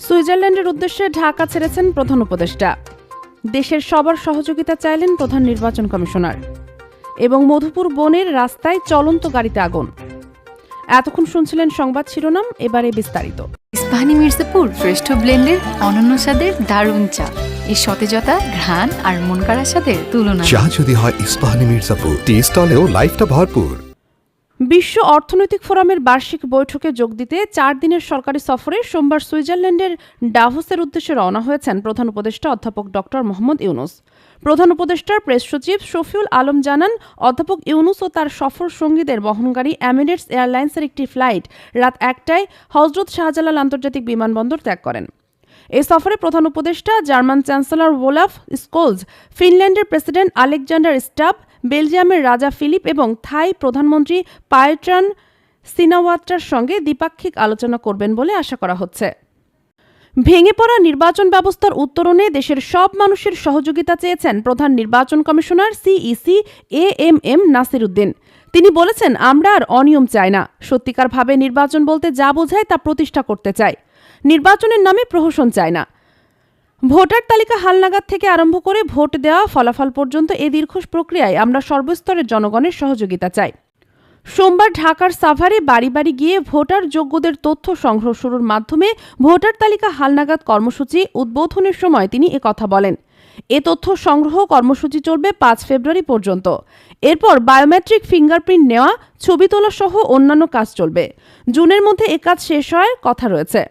সুইজারল্যান্ডের উদ্দেশ্যে ঢাকা ছেড়েছেন প্রধান উপদেষ্টা। দেশের সবার সহযোগিতা চাইলেন প্রধান নির্বাচন কমিশনার। এবং মধুপুর বনের রাস্তায় চলন্ত গাড়িতে আগুন। এতক্ষণ শুনছিলেন সংবাদ শিরোনাম, এবারে বিস্তারিত। ইস্পাহানি মির্জাপুর শ্রেষ্ঠ ব্লেন্ডের অনন্য স্বাদের দারুণ চা। এই সতেজতা, ঘ্রাণ আর মন কাড়া স্বাদের তুলনা। চা যদি হয় ইস্পাহানি মির্জাপুর, টেস্ট হলেও লাইফটা ভরপুর। বিশ্ব অর্থনৈতিক ফোরামের বার্ষিক বৈঠকে যোগ দিতে 4 দিনের সরকারি সফরে সোমবার সুইজারল্যান্ডের ডাভোসের উদ্দেশ্যে রওনা হয়েছেন প্রধান উপদেষ্টা অধ্যাপক ডক্টর মোহাম্মদ ইউনুস। প্রধান উপদেষ্টার প্রেস সচিব শফিউল আলম জানান, অধ্যাপক ইউনুস ও তার সফর সঙ্গীদের বহনকারী এমিরেটস এয়ারলাইন্সের একটি ফ্লাইট রাত 1টায় হজরত শাহজালাল আন্তর্জাতিক বিমানবন্দর ত্যাগ করেন। এই সফরে প্রধান উপদেষ্টা জার্মান চ্যান্সেলর ওলাফ স্কোলজ, ফিনল্যান্ডের প্রেসিডেন্ট আলেকজান্ডার স্টাব, বেলজিয়ামের রাজা ফিলিপ এবং থাই প্রধানমন্ত্রী পায়ট্রান সিনাওয়াত্রার সঙ্গে দ্বিপাক্ষিক আলোচনা করবেন বলে আশা করা হচ্ছে। ভেঙে পড়া নির্বাচন ব্যবস্থার উত্তরণে দেশের সব মানুষের সহযোগিতা চেয়েছেন প্রধান নির্বাচন commissioner CEC AMM Nasir Uddin. তিনি বলেছেন, আমরা আর অনিয়ম চাই না, সত্যিকারভাবে নির্বাচন বলতে যা বোঝায় তা প্রতিষ্ঠা করতে চাই। নির্বাচনের নামে প্রহসন চাই না। ভোটার তালিকা হালনাগাদ থেকে আরম্ভ করে ভোট দেওয়া ফলাফল পর্যন্ত এ দীর্ঘ প্রক্রিয়ায় আমরা সর্বস্তরের জনগণের সহযোগিতা চাই। সোমবার ঢাকার সাভারে বাড়ি বাড়ি গিয়ে ভোটার যোগ্যদের তথ্য সংগ্রহ শুরুর মাধ্যমে ভোটার তালিকা হালনাগাদ কর্মসূচি উদ্বোধনের সময় তিনি একথা বলেন। এ তথ্য সংগ্রহ কর্মসূচি চলবে 5 ফেব্রুয়ারি পর্যন্ত। এরপর বায়োমেট্রিক ফিঙ্গারপ্রিন্ট নেওয়া, ছবি তোলা সহ অন্যান্য কাজ চলবে। জুনের মধ্যে এ কাজ শেষ হওয়ার কথা রয়েছে।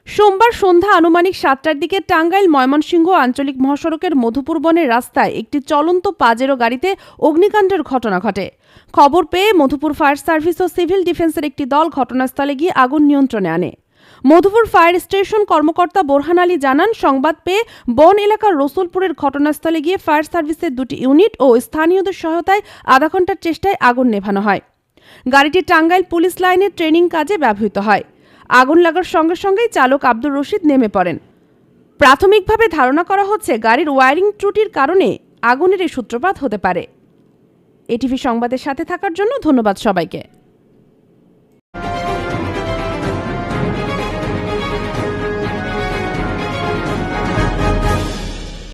সোমবার সন্ধ্যা আনুমানিক 7টার দিকে টাঙ্গাইল ময়মনসিংহ আঞ্চলিক মহাসড়কের মধুপুর বনের রাস্তায় একটি চলন্ত পাজেরো গাড়িতে অগ্নিকাণ্ডের ঘটনা ঘটে। খবর পেয়ে মধুপুর ফায়ার সার্ভিস ও সিভিল ডিফেন্সের একটি দল ঘটনাস্থলে গিয়ে আগুন নিয়ন্ত্রণে আনে। মধুপুর ফায়ার স্টেশন কর্মকর্তা বোরহান আলী জানান, সংবাদ পেয়ে বন এলাকার রসুলপুরের ঘটনাস্থলে গিয়ে ফায়ার সার্ভিসের 2টি ইউনিট ও স্থানীয়দের সহায়তায় আধা ঘন্টার চেষ্টায় আগুন নেভানো হয়। গাড়িটি টাঙ্গাইল পুলিশ লাইনের ট্রেনিং কাজে ব্যবহৃত হয়। আগুন লাগার সঙ্গে সঙ্গেই চালক আব্দুর রশিদ নেমে পড়েন। প্রাথমিকভাবে ধারণা করা হচ্ছে গাড়ির ওয়্যারিং ত্রুটির কারণে আগুনের এই সূত্রপাত হতে পারে। এটিভি সংবাদের সাথে থাকার জন্য ধন্যবাদ সবাইকে।